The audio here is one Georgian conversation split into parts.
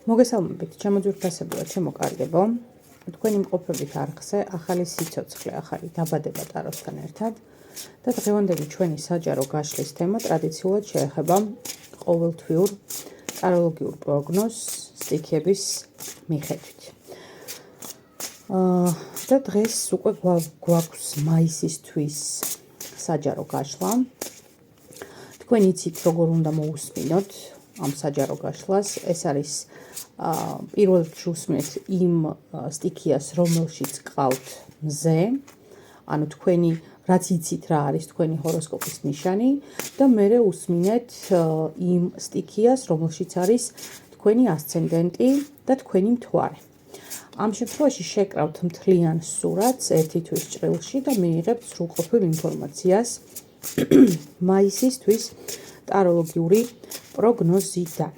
მოგესალმებით, ჩემო ძვირფასებო, ჩემო კარგებო. თქვენი მყოფებით არხზე ახალი სიცოცხლე, ახალი დაბადება ტაროსთან ერთად და დღევანდელი ჩვენი საჯარო გაშლის თემა ტრადიციულად შეეხება ყოველთვიურ ტაროლოგიურ პროგნოზს სტიქიების მიხედვით. და დღეს უკვე გვაქვს მაისისთვის საჯარო გაშლა. თქვენ იცით როგორ უნდა მოусმინოთ ამ საჯარო გაშლას. ეს არის პირველ რიგში უსმენთ იმ სტიქიას, რომელშიც გყავთ მზე, ანუ თქვენი რაც იცით რა არის თქვენი ჰოროსკოპის ნიშანი და მერე უსმინეთ იმ სტიქიას, რომელშიც არის თქვენი ასცენდენტი და თქვენი მთვარე. ამ შემთხვევაში შეკრავთ მთლიან სურათს ერთი თვის ჭრილში და მიიღებთ სრულყოფილ ინფორმაციას მაისისთვის ტაროლოგიური პროგნოზიდან.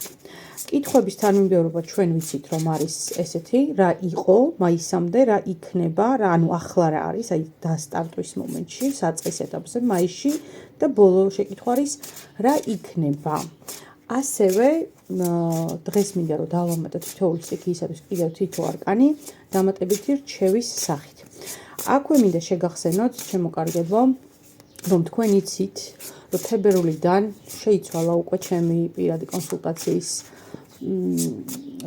კითხვების თანმიმდევრობა ჩვენ ვიცით, რომ არის ესეთი, რა იყო მაისამდე, რა იქნება, რა ანუ ახლა რა არის, აი დასტარტვის მომენტში, საწყის ეტაპზე, მაისში და ბოლო შეკითხვა არის, რა იქნება. ასევე დღეს მინდა რომ დავამატოთ თითოეული სტიქიისათვის კიდევ თითო არკანი დამატებითი რჩევის სახით. აქვე მინდა შეგახსენოთ, ჩემო კარგებო, რომ თქვენ იცით, რომ თებერვლიდან შეიცვალა უკვე ჩემი პირადი კონსულტაციის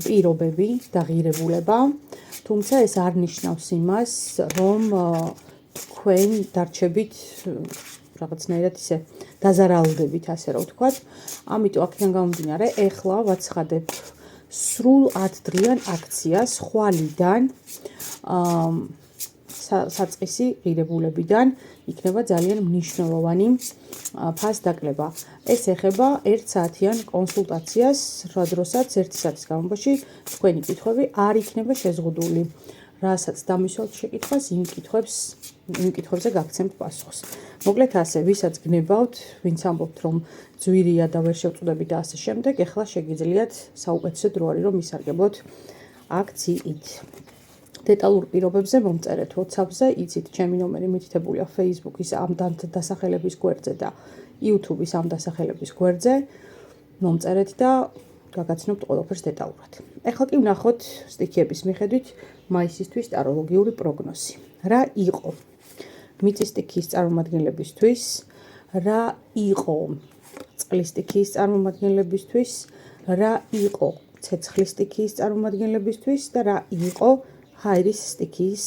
პირობები და ღირებულება, თუმცა ეს არ ნიშნავს იმას, რომ თქვენ დარჩებით რაღაცნაირად ისე დაზარალდებით, ასე რომ ვთქვათ. ამიტომ აქედან გამომდინარე, ეხლა ვაცხადებ სრულ 10 დღიან აქციას ხვალიდან საწყისი ღირებულებიდან იქნება ძალიან მნიშვნელოვანი ფასდაკლება. ეს ეხება 1 საათიან კონსულტაციას, რა დროსაც 1 საათის განმავლობაში თქვენი კითხვები არ იქნება შეზღუდული. რასაც დამისვათ შეკითხვას, იმ კითხვებზე გაგცემთ პასუხს. მოკლედ ასე, ვისაც გნებავთ, ვინც ამბობთ, რომ ძვირია და ვერ შევწუდებით და ასე შემდეგ, ეხლა შეგიძლიათ საუკეთესო დრო არის, რომ ისარგებლოთ აქციით. დეტალურ პირობებზე მომწერეთ WhatsApp-ზე, იცით, ჩემი ნომერი მითითებულია Facebook-ის ამ დასახელების გვერდზე და YouTube-ის ამ დასახელების გვერდზე. მომწერეთ და გაგაცნობთ ყველაფერს დეტალურად. ეხლა კი ვნახოთ სტიქიების მიხედვით მაისისთვის ტაროლოგიური პროგნოზი. რა იყო მიწის სტიქიის წარმომადგენლებისთვის, რა იყო წყლის სტიქიის წარმომადგენლებისთვის, რა იყო ცეცხლის სტიქიის წარმომადგენლებისთვის და რა იყო ჰაერის სტიქიის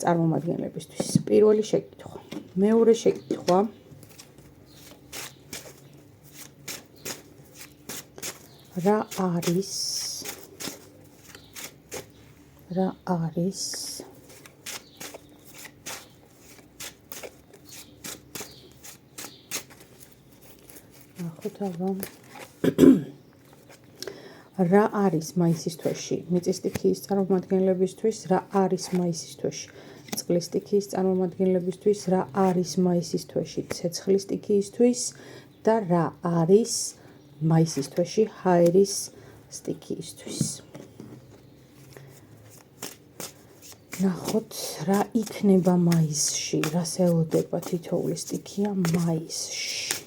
წარმომადგენლებისთვის. პირველი შეკითხვა. მეორე შეკითხვა. რა არის ნახოთ აბა რა არის მაისის თვეში მიწის სტიქიის წარმომადგენლებისთვის, რა არის მაისის თვეში წყლის სტიქიის წარმომადგენლებისთვის, რა არის მაისის თვეში ცეცხლის სტიქიისთვის და რა არის მაისის თვეში ჰაერის სტიქიისთვის. ნახოთ რა იქნება მაისში, რას ელოდება თითოეული სტიქია მაისში.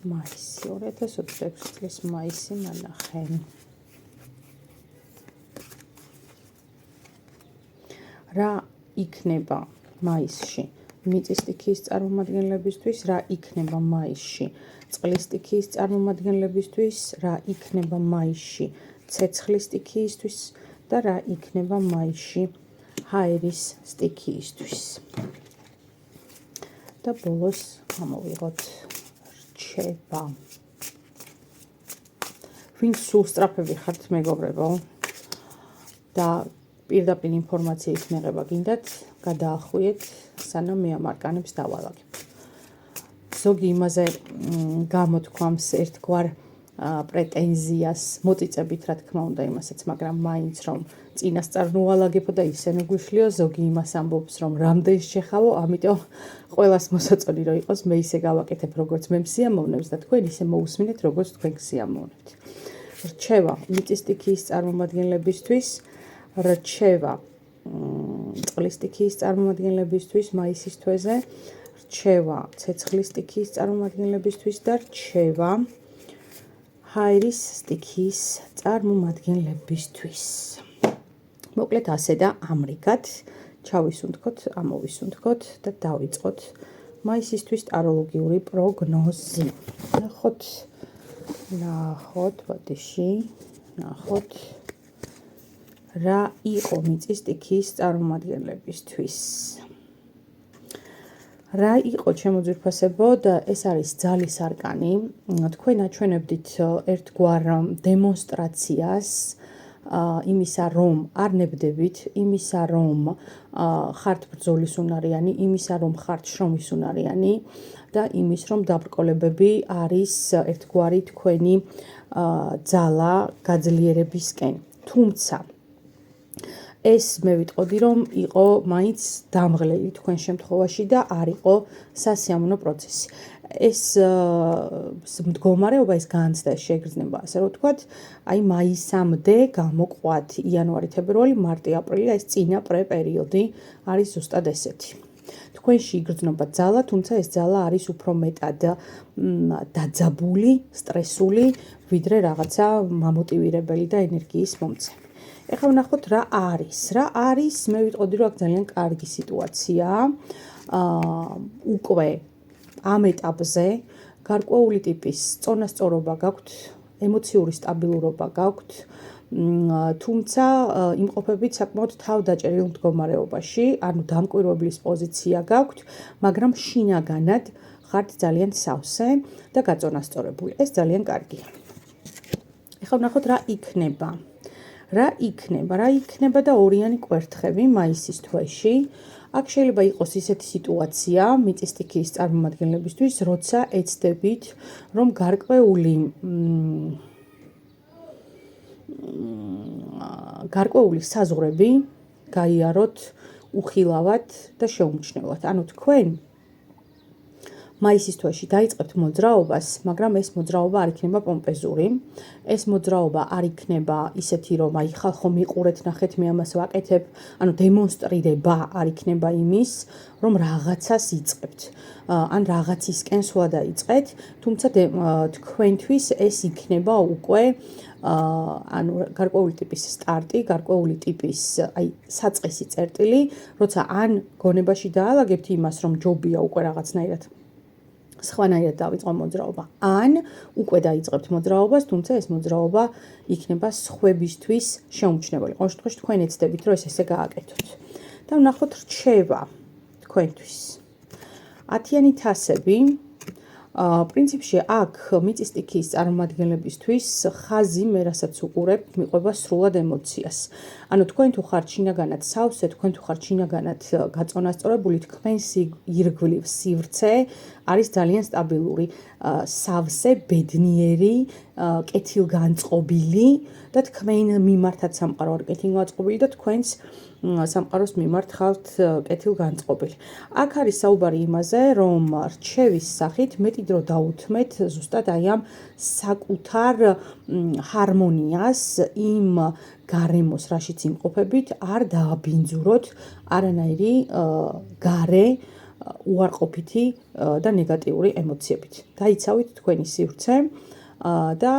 მაისი 2026 წლის მაისი ნახე. რა იქნება მაისში მიწის სტიქიის წარმომადგენლებისთვის, რა იქნება მაისში წყლის სტიქიის წარმომადგენლებისთვის, რა იქნება მაისში ცეცხლის სტიქიისთვის და რა იქნება მაისში ჰაერის სტიქიისთვის. და ბოლოს გამოვიღოთ რჩება. ვინც სულ სწრაფები ხართ მეგობრებო და პირდაპირ ინფორმაციის მიღება გინდათ, გადაახვიეთ, სანამ მე ამ არკანებს დავალაგებ. ზოგი იმაზე გამოთქვამს ერთგვარ პრეტენზიას, მოწიწებით რა თქმა უნდა იმასაც, მაგრამ მაინც რომ წინასწარ ნუვალაგებო და ისე მეგვიშლიო, ზოგი იმას ამბობს, რომ რამდენ შეხავო, ამიტომ ყველას მოსაწონი რომ იყოს, მე ისე გავაკეთებ, როგორც მე მსიამოვნებს და თქვენ ისე მოусმინეთ, როგორც თქვენ გსიამოვნებთ. რჩევა მიწის სტიქიის წარმომადგენლებისთვის, რჩევა წყლის სტიქიის წარმომადგენლებისთვის მაისის თვეზე, რჩევა ცეცხლის სტიქიის წარმომადგენლებისთვის და რჩევა ჰაერის სტიქიის წარმომადგენლებისთვის. მოკლედ ასე და ამრიგად ჩავისუნთქოთ, ამოვისუნთქოთ და დავიწყოთ მაისისთვის ტაროლოგიური პროგნოზი. ნახოთ, ბოდიში, ნახოთ რა იყო მიწის სტიქიის წარმომადგენლებისთვის. რა იყო ჩემო ძვირფასებო და ეს არის ძალის არკანი. თქვენ აჩვენებდით ერთგვარ დემონსტრაციას იმისა, რომ არ ნებდებით, იმისა, რომ ხართ ბრძოლის უნარიანი, იმისა, რომ ხართ შრომის უნარიანი და იმის, რომ დაბრკოლებები არის ერთგვარი თქვენი ძალა გაძლიერებისკენ. თუმცა ეს მე ვიტყოდი, რომ იყო მაინც დამღლელი თქვენ შემთხვევაში და არ იყო სასიამოვნო პროცესი. ეს მდგომარეობა, ეს განცდა, ეს შეგრძნება, ასე რომ ვთქვათ, აი მაისამდე გამოყვათ იანვარი, თებერვალი, მარტი, აპრილი, ეს წინა პრეპერიოდი არის ზუსტად ესეთი. თქვენში იგრძნობა ძალა, თუმცა ეს ძალა არის უფრო მეტად დაძაბული, სტრესული, ვიდრე რაღაცა მამოტივირებელი და ენერგიის მომცემი. ეხლა ვნახოთ რა არის. რა არის, მე ვიტყოდი, რომ აქ ძალიან კარგი სიტუაციაა. უკვე ამ ეტაპზე გარკვეული ტიპის წონასწორობა გაქვთ, ემოციური სტაბილურობა გაქვთ, თუმცა იმყოფებით საკმაოდ თავდაჭერილ მდგომარეობაში, ანუ დამკვირვებლის პოზიცია გაქვთ, მაგრამ შინაგანად ხართ ძალიან სავსე და გაწონასწორებული. ეს ძალიან კარგია. ეხლა ვნახოთ რა იქნება. რა იქნება და ორიანი კვერთხები მაისის თვეში. აქ შეიძლება იყოს ისეთი სიტუაცია მიწის სტიქიის წარმომადგენლებისთვის, როცა ეცდებით, რომ გარკვეული საზღვრები გაიაროთ უხილავად და შეუმჩნევლად. ანუ თქვენ მაისის თვეში დაიწყებთ მოძრაობას, მაგრამ ეს მოძრაობა არ იქნება პომპეზური. ეს მოძრაობა არ იქნება ისეთი, რომ აი ხალხო მიყურეთ, ნახეთ, მე ამას ვაკეთებ, ანუ დემონსტრირება არ იქნება იმის, რომ რაღაცას იწყებთ. ან რაღაცისკენ სვლა დაიწყეთ, თუმცა თქვენთვის ეს იქნება უკვე ანუ გარკვეული ტიპის სტარტი, გარკვეული ტიპის აი საწყისი წერტილი, როცა ან გონებაში დაალაგებთ იმას, რომ ჯობია უკვე რაღაცნაირად სხვანაირად დავიწყო მოძრაობა. ან უკვე დაიწყებთ მოძრაობას, თუმცა ეს მოძრაობა იქნება სხვებისთვის შეუმჩნეველი. ყოველ შემთხვევაში თქვენ ეცდებით, რომ ეს ესე გააკეთოთ. და ვნახოთ რჩევა თქვენთვის. 10-იანი თასები. პრინციპში აქ მიწის სტიქიის წარმომადგენლებისთვის ხაზი მე რასაც უყურებ, მიყვება სრულად ემოციას. ანუ თქვენ თუ ხართ შინაგანად სავსე, თქვენ თუ ხართ შინაგანად გაწონასწორებული, თქვენსი ირგვლივ სივრცე არის ძალიან სტაბილური, სავსე, ბედნიერი, კეთილგანწყობილი და თქვენ მიმართაც სამყარო არ კეთილგანწყობილი და თქვენს სამყაროს მიმართ ხართ კეთილგანწყობილი. აქ არის საუბარი იმაზე, რომ რჩევის სახით მეტი დრო დაუთმეთ ზუსტად აი ამ საკუთარ ჰარმონიას, იმ გარემოს, რაშიც იმყოფებით, არ დააბინძუროთ არანაირი გარე უარყოფითი და ნეგატიური ემოციებით. დაიცავით თქვენი სივრცე და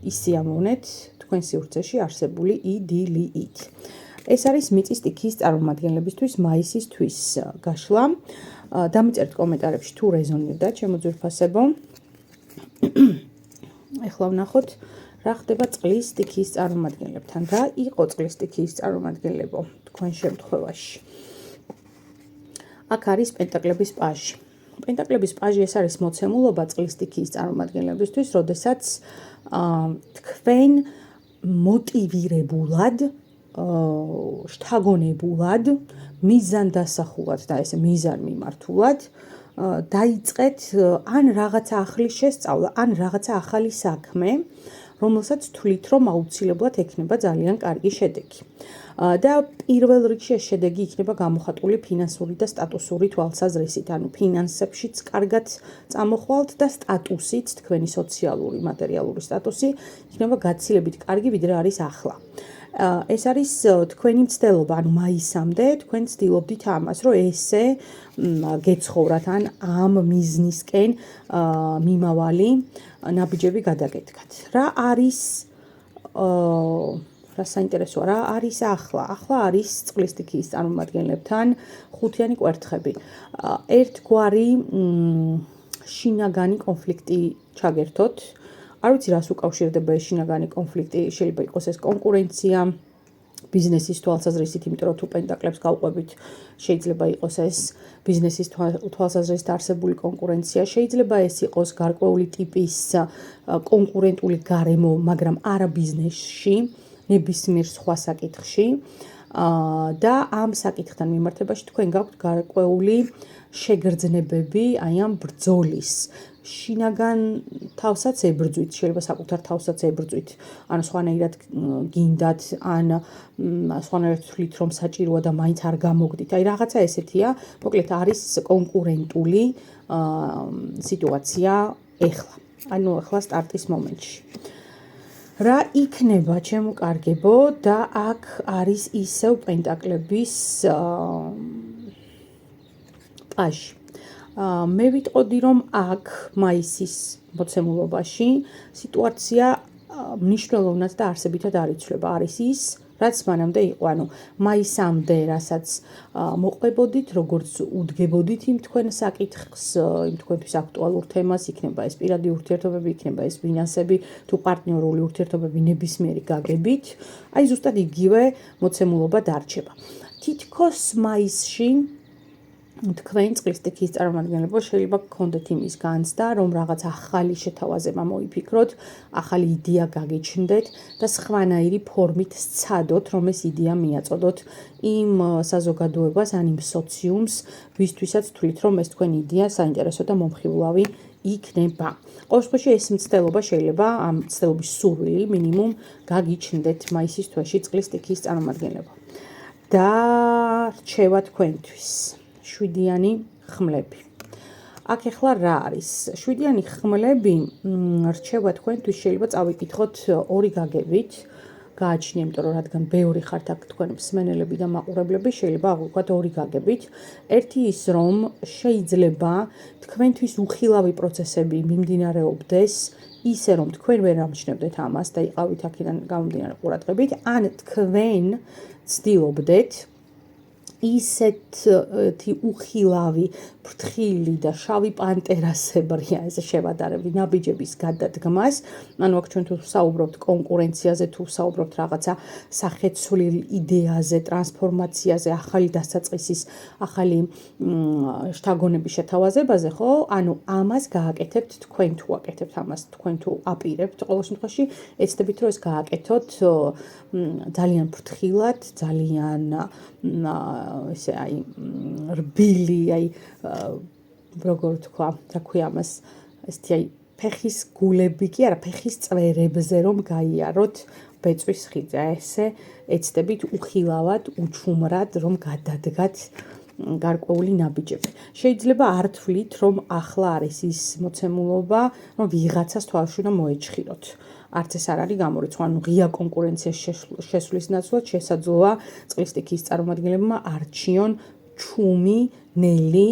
ისიამოვნეთ თქვენ სივრცეში არსებული იდილიით. ეს არის მიწის სტიქიის წარმომადგენლებისთვის მაისის თვის გაშლა. დამიწერთ კომენტარებში თუ რეზონირდა ჩემო ძვირფასებო. ეხლა ვნახოთ რა ხდება წყლის სტიქიის წარმომადგენლებთან. რა იყო წყლის სტიქიის წარმომადგენლებო თქვენ შემთხვევაში? აქ არის პენტაკლების პაჟი. პენტაკლების პაჟი ეს არის მოცემულობა წყლის სტიქიის წარმომადგენლებისთვის, როდესაც თქვენ მოტივირებულად, შთაგონებულად, მიზანდასახულად და ესე მიზან მიმართულად დაიწყეთ ან რაღაცა ახლის შესწავლა, ან რაღაცა ახალი საქმე, რომელსაც თვლით, რომ აუცილებლად ექნება ძალიან კარგი შედეგი. და პირველ რიგში ეს შედეგი იქნება გამოხატული ფინანსური და სტატუსური თვალსაზრისით, ანუ ფინანსებშიც კარგად წამოხვალთ და სტატუსით, თქვენი სოციალური, მატერიალური სტატუსი იქნება გაცილებით კარგი, ვიდრე არის ახლა. ეს არის თქვენი მცდელობა, ანუ მაისამდე თქვენ ცდილობდით ამას, რომ ესე გეცხოვრათ ან ამ მიზნისკენ მიმავალი ნაბიჯები გადაგედგათ. რა არის რა საინტერესოა, რა არის ახლა? ახლა არის წყლის სტიქიის წარმომადგენლებთან ხუთიანი კვერთხები. ერთგვარი შინაგანი კონფლიქტი ჩაგერთოთ. არ ვიცი რას უკავშირდება ეს შინაგანი კონფლიქტი, შეიძლება იყოს ეს კონკურენცია ბიზნესის თვალსაზრისით, იმიტომ რომ თუ პენტაკლებს გავყვებით, შეიძლება იყოს ეს ბიზნესის თვალსაზრისით არსებული კონკურენცია, შეიძლება ეს იყოს გარკვეული ტიპის კონკურენტული გარემო, მაგრამ არა ბიზნესში, ნებისმიერ სხვა საკითხში და ამ საკითხთან მიმართებაში თქვენ გაქვთ გარკვეული შეგრძნებები აი ამ ბრძოლის შინაგან თავსაც ებრძვით, შეიძლება საკუთარ თავსაც ებრძვით, ან სხვანაირად გინდათ, ან სხვანაირად თვლით, რომ საჭიროა და მაინც არ გამოგდით. აი რაღაცა ესეთია, მოკლედ არის კონკურენტული სიტუაცია ეხლა. ანუ ახლა სტარტის მომენტში. რა იქნება ჩემო და აქ არის ისევ პენტაკლების პაჟი. მე ვიტყოდი, რომ აქ მაისის მოცემულობაში სიტუაცია მნიშვნელოვნად და არსებითად არ იცვლება. არის ის, რაც მანამდე იყო, ანუ მაისამდე, რასაც მოყვებოდით, როგორც უდგებოდით იმ თქვენ საკითხს, იმ თქვენთვის აქტუალურ თემას, იქნება ეს პირადი ურთიერთობები, იქნება ეს ფინანსები, თუ პარტნიორული ურთიერთობები ნებისმიერი გაგებით, აი ზუსტად იგივე მოცემულობა დარჩება. თითქოს მაისში თქვენ წყლის სტიქიის წარმომადგენლებო შეიძლება გქონდეთ იმის განცდა, რომ რაღაც ახალი შეთავაზება მოიფიქროთ, ახალი იდეა გაგიჩნდეთ და სხვანაირი ფორმით სცადოთ, რომ ეს იდეა მიაწოდოთ იმ საზოგადოებას ან იმ სოციუმს, ვისთვისაც თვლით, რომ ეს თქვენი იდეა საინტერესო და მომხიბლავი იქნება. ყოველ შემთხვევაში ეს მცდელობა შეიძლება ამ მცდელობის სურვილი მინიმუმ გაგიჩნდეთ მაისის თვეში წყლის სტიქიის წარმომადგენლებო. და რჩევა თქვენთვის. 7-იანი ხმლები. აქ ახლა რა არის? 7-იანი ხმლები რჩევა თქვენთვის შეიძლება წავიკითხოთ ორი გაგებით. გააჩნია, იმიტომ რომ რადგან ბევრი ხართ აქ თქვენ მსმენელები და მაყურებლები, შეიძლება აღვიქვათ ორი გაგებით. ერთი ის, რომ შეიძლება თქვენთვის უხილავი პროცესები მიმდინარეობდეს, ისე რომ თქვენ ვერ ამჩნევდეთ ამას და იყავით აქედან გამომდინარე ყურადღებით, ან თქვენ ცდილობდეთ ისეთი უხილავი, ფრთხილი და შავი პანტერასებრია ეს შევადარები ნაბიჯების გადადგმას. ანუ აქ ჩვენ თუ საუბრობთ კონკურენციაზე, თუ საუბრობთ რაღაცა სახეცვლილ იდეაზე, ტრანსფორმაციაზე, ახალი დასაწყისის, ახალი შთაგონების შეთავაზებაზე, ხო? ანუ ამას გააკეთებთ თქვენ თუ აკეთებთ ამას, თქვენ თუ აპირებთ. ყოველ შემთხვევაში ეცდებით, რომ ეს გააკეთოთ ძალიან ფრთხილად, ძალიან ესე აი რბილი, აი როგორ თქვა, რა ქვია ამას, ესეთი აი ფეხის გულები კი არა, ფეხის წვერებზე რომ გაიაროთ ბეწვის ხიძა, ესე ეცდებით უხილავად, უჩუმრად რომ გადადგათ გარკვეული ნაბიჯები. შეიძლება არ თვლით, რომ ახლა არის ის მოცემულობა, რომ ვიღაცას თვალში უნდა მოეჭხიროთ. არც ეს არ არის გამორიცხვა, ანუ ღია კონკურენციის შესვლის ნაცვლად შესაძლოა წყლის სტიქიის წარმომადგენლებმა არჩიონ ჩუმი, ნელი,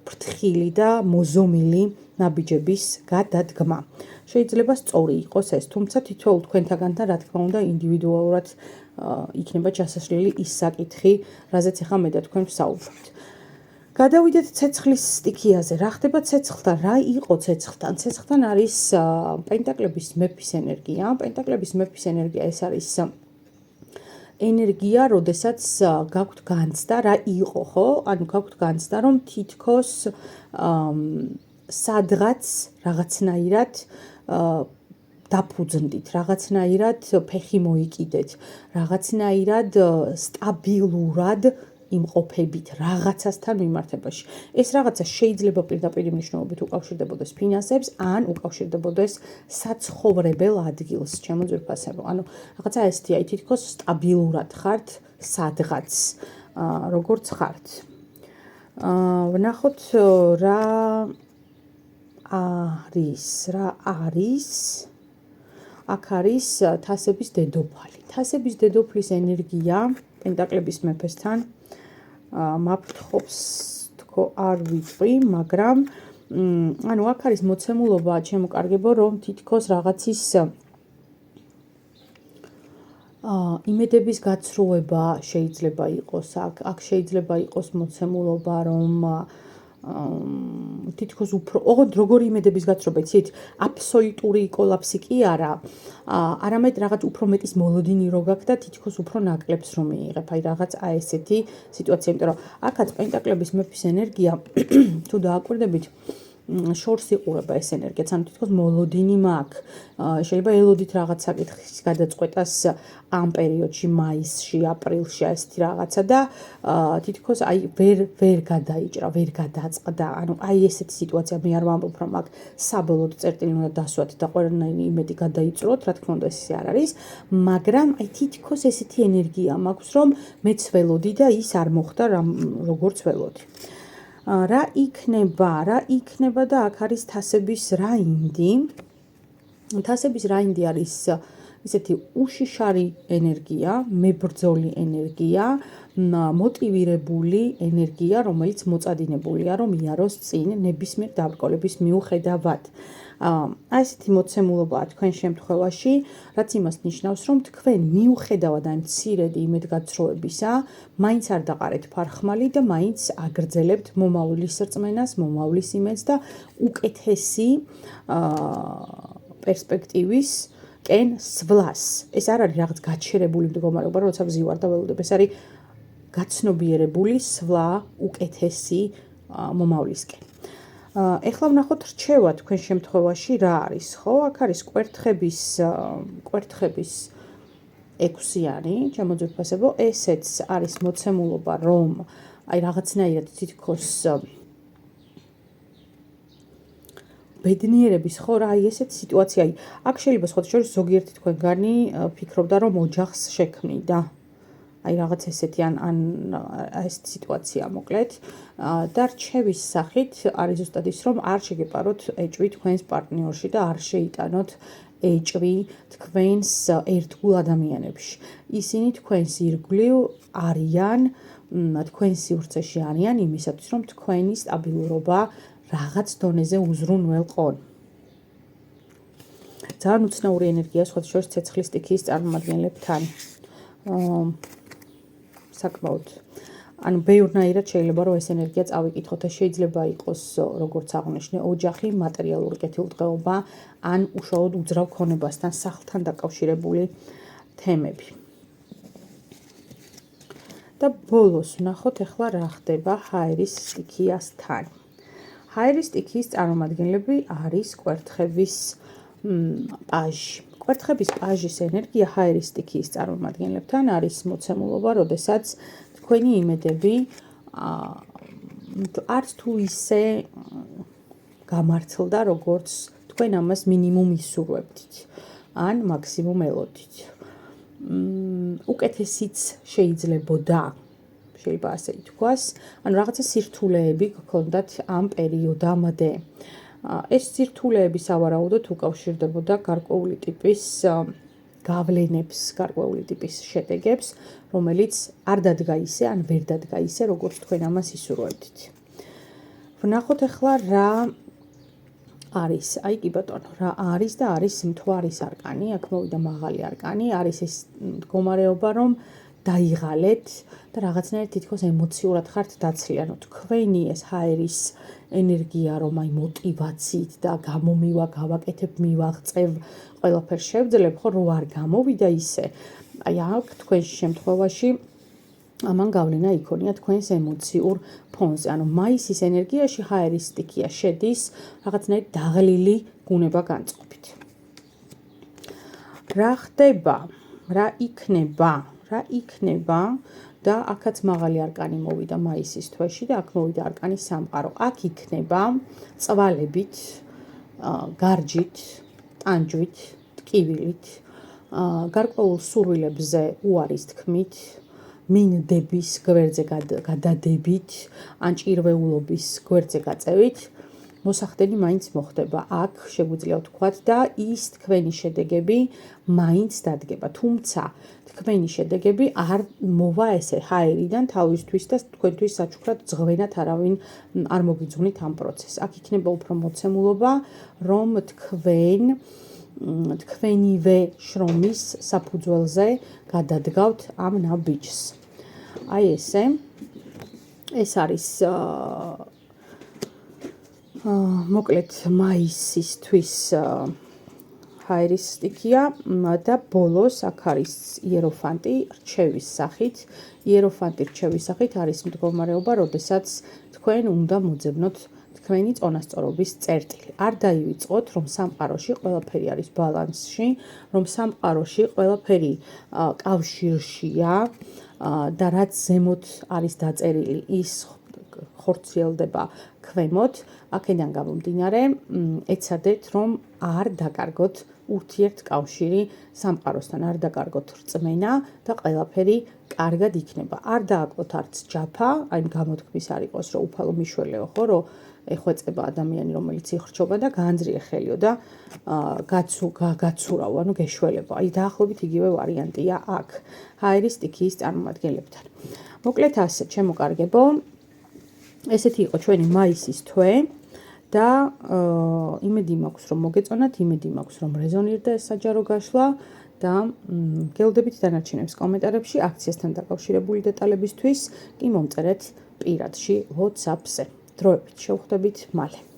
ფრთხილი და მოზომილი ნაბიჯების გადადგმა. შეიძლება სწორი იყოს ეს, თუმცა თითოეულ თქვენთაგანთან, რა თქმა უნდა, ინდივიდუალურად იქნება ჩასაშლელი ის საკითხი, რაზეც ახლა მე და თქვენ ვსაუბრობთ. გადავიდეთ ცეცხლის სტიქიაზე. რა ხდება ცეცხლთან? რა იყო ცეცხლთან? ცეცხლთან არის პენტაკლების მეფის ენერგია. პენტაკლების მეფის ენერგია ეს არის ენერგია, როდესაც გაქვთ განცდა, რა იყო, ხო? ანუ გაქვთ განცდა, რომ თითქოს სადღაც რაღაცნაირად დაფუძნდით, რაღაცნაირად ფეხი მოიკიდეთ, რაღაცნაირად სტაბილურად იმყოფებით რაღაცასთან მიმართებაში. ეს რაღაცა შეიძლება პირდაპირ მნიშვნელობით უკავშირდებოდეს ფინანსებს, ან უკავშირდებოდეს საცხოვრებელ ადგილს, ჩემო ძვირფასებო. ანუ რაღაცა ესეთი, აი თითქოს სტაბილურად ხართ სადღაც, როგორც ხართ. ვნახოთ რა არის. აქ არის თასების დედოფალი. თასების დედოფლის ენერგია პენტაკლების მეფესთან მაფრთხობს, თქო, არ ვიტყვი, მაგრამ ანუ აქ არის მოცემულობა, ჩემოკარგებო, რომ თითქოს რაღაცის იმედების გაცრუება შეიძლება იყოს აქ შეიძლება იყოს მოცემულობა, რომ თითქოს უფრო როგორი იმედების გაცრუება, იცით, აბსოლუტური კოლაფსი კი არა, არამედ რაღაც უფრო მეტის მოლოდინი რო გაქვს და თითქოს უფრო ნაკლებს რომ მიიღებ, აი რაღაც აი ესეთი სიტუაცია, იმიტომ რომ აქაც პენტაკლების მეფის ენერგია თუ დააკვირდებით შორს იყურება ეს ენერგიაც, ანუ თითქოს მოლოდინი მაქვს. შეიძლება ელოდით რაღაც საკითხის გადაწყვეტას ამ პერიოდში, მაისში, აპრილში, ესეთი რაღაცა და თითქოს აი ვერ გადაიჭრა, ვერ გადაწყდა. ანუ აი ესეთი სიტუაცია, მე არ ვამბობ, რომ აქ საბოლოოდ წერტილი უნდა დასვათ და ყველანაირი იმედი გადაიწროთ, რა თქმა უნდა, ეს არ არის, მაგრამ აი თითქოს ესეთი ენერგია მაქვს, რომ მეც ველოდი და ის არ მოხდა, როგორც ველოდი. რა იქნება და აქ არის თასების რაინდი. თასების რაინდი არის ისეთი უშიშარი ენერგია, მებრძოლი ენერგია, მოტივირებული ენერგია, რომელიც მოწადინებულია, რომ იაროს წინ ნებისმიერ დაბრკოლების მიუხედავად. აი ესეთი მოცემულობაა თქვენ შემთხვევაში, რაც იმას ნიშნავს, რომ თქვენ მიუხედავად ამ მცირედი იმედგაცრუებისა, მაინც არ დაყარეთ ფარხმალი და მაინც აგრძელებთ მომავლის რწმენას, მომავლის იმედს და უკეთესი პერსპექტივის კენ სვლას. ეს არ არის რაღაც გაჩერებული მდგომარეობა, როცა ვზივარ და ველოდებ. ეს არის გაცნობიერებული სვლა უკეთესი მომავლისკენ. ეხლა ვნახოთ რჩევა თქვენ შემთხვევაში რა არის, ხო? აქ არის კვერთხების 6-იანი, ჩემო ძვირფასებო, ესეც არის მოცემულობა, რომ აი რაღაცნაირად თითქოს ბედნიერების, ხო, რა, აი ესეთი სიტუაცია, აქ შეიძლება სხვათა შორის ზოგიერთი თქვენგანი ფიქრობდა, რომ ოჯახს შექმნიდა. აი რაღაც ესეთი ან ესეთი სიტუაცია მოკლედ და რჩევის სახით არის ზუსტად ის, რომ არ შეგეპაროთ ეჭვი თქვენს პარტნიორში და არ შეიტანოთ ეჭვი თქვენს ერთგულ ადამიანებში. ისინი თქვენს ირგვლივ არიან, თქვენს სივრცეში არიან იმისათვის, რომ თქვენი სტაბილურობა რაღაც დონეზე უზრუნველყონ. ძალიან უცნაური ენერგია სხვათა შორის ცეცხლის სტიქიის წარმომადგენლებთან. საკმაოდ. ანუ ბევრნაირად შეიძლება რომ ეს ენერგია წავიკითხოთ და შეიძლება იყოს როგორც აღნიშნე ოჯახი, მატერიალური კეთილდღეობა, ან უშუალოდ უძრავ ქონებასთან, სახლთან დაკავშირებული თემები. და ბოლოს ვნახოთ ახლა რა ხდება ჰაერის სტიქიასთან. ჰაერის სტიქიის წარმომადგენლები არის კვერთხების პაჟი. კვერთხების პაჟის ენერგია ჰაერის სტიქიის წარმომადგენლებთან არის მოცემულობა, როდესაც თქვენი იმედები არც თუ ისე გამართლდა, როგორც თქვენ ამას მინიმუმ ისურვებდით, ან მაქსიმუმ ელოდით. უკეთესიც შეიძლებოდა, შეიძლება ასე ითქვას, ანუ რაღაცა სირთულეები გქონდათ ამ პერიოდამდე. ეს სირთულეები სავარაუდოდ უკავშირდებოდა გარკვეული ტიპის გავლენებს, გარკვეული ტიპის შედეგებს, რომელიც არ დადგა ისე, ან ვერ დადგა ისე, როგორც თქვენ ამას ისურვებდით. ვნახოთ ახლა რა არის, აი კი ბატონო, რა არის და არის მთვარის არკანი, აქ მოვიდა მაღალი არკანი, არის ეს მდგომარეობა, რომ დაიღალეთ და რაღაცნაირად თითქოს ემოციურად ხართ დაცლი, ანუ თქვენი ეს ჰაერის ენერგია, რომ აი მოტივაციით და გამომივა, გავაკეთებ, მივაღწევ, ყველაფერს შევძლებ, ხო, რო არ გამოვიდა ისე. აი აქ თქვენს შემთხვევაში ამან გავლენა იქონია თქვენს ემოციურ ფონზე. ანუ მაისის ენერგიაში ჰაერის სტიქია შედის რაღაცნაირად დაღლილი გუნება განწყობით. რა ხდება? რა იქნება? და აქაც მაღალი არკანი მოვიდა მაისის თვეში და აქ მოვიდა არკანი სამყარო. აქ იქნება წვალებით, გარჯით, ტანჯვით, ტკივილით, გარკვეულ სურვილებზე უარის თქმით, მინდების გვერდზე გადადებით, ან ჭირვეულობის გვერდზე გაწევით, მოსახდენი მაინც მოხდება. აქ შეგვიძლია ვთქვათ და ის თქვენი შედეგები მაინც დადგება. თუმცა თქვენი შედეგები არ მოვა ესე ჰაერიდან თავისთვის და თქვენთვის საჩუქრად ძღვენად არავინ არ მოგიძღვნით ამ პროცესს. აქ იქნება უფრო მოცემულობა, რომ თქვენივე შრომის საფუძველზე გადადგავთ ამ ნაბიჯს. აი ესე. ეს არის მოკლედ მაისისთვის ჰაერის სტიქია და ბოლოს აქ არის იეროფანტი რჩევის სახით. იეროფანტი რჩევის სახით არის მდგომარეობა, როდესაც თქვენ უნდა მოძებნოთ თქვენი წონასწორობის წერტილი. არ დაივიწყოთ, რომ სამყაროში ყველაფერი არის ბალანსში, რომ სამყაროში ყველაფერი კავშირშია და რაც ზემოთ არის დაწერილი, ის ხორციელდება ქვემოთ. აქედან გამომდინარე, ეცადეთ, რომ არ დაკარგოთ ურთიერთკავშირი სამყაროსთან, არ დაკარგოთ რწმენა და ყველაფერი კარგად იქნება. არ დააკლოთ არც ჯაფა, აი გამოთქმის არ იყოს, რომ უფალო მიშველეო, ხო, რომ ეხვეწება ადამიანი, რომელიც იხრჩობა და გაანძრიე ხელიო და გაცურავ, ანუ გეშველებო. აი დაახლოებით იგივე ვარიანტია აქ ჰაერის სტიქიის წარმომადგენლებთან. მოკლედ ასე, ჩემო კარგებო, ესეთი იყო ჩვენი მაისის თვე და იმედი მაქვს, რომ მოგეწონათ, იმედი მაქვს, რომ რეზონირდა ეს საჯარო გაშლა და გელდებით დანარჩენებს კომენტარებში აქციასთან დაკავშირებული დეტალებისთვის კი მომწერეთ პირადში WhatsApp-ზე. დროებით შევხვდებით მალე.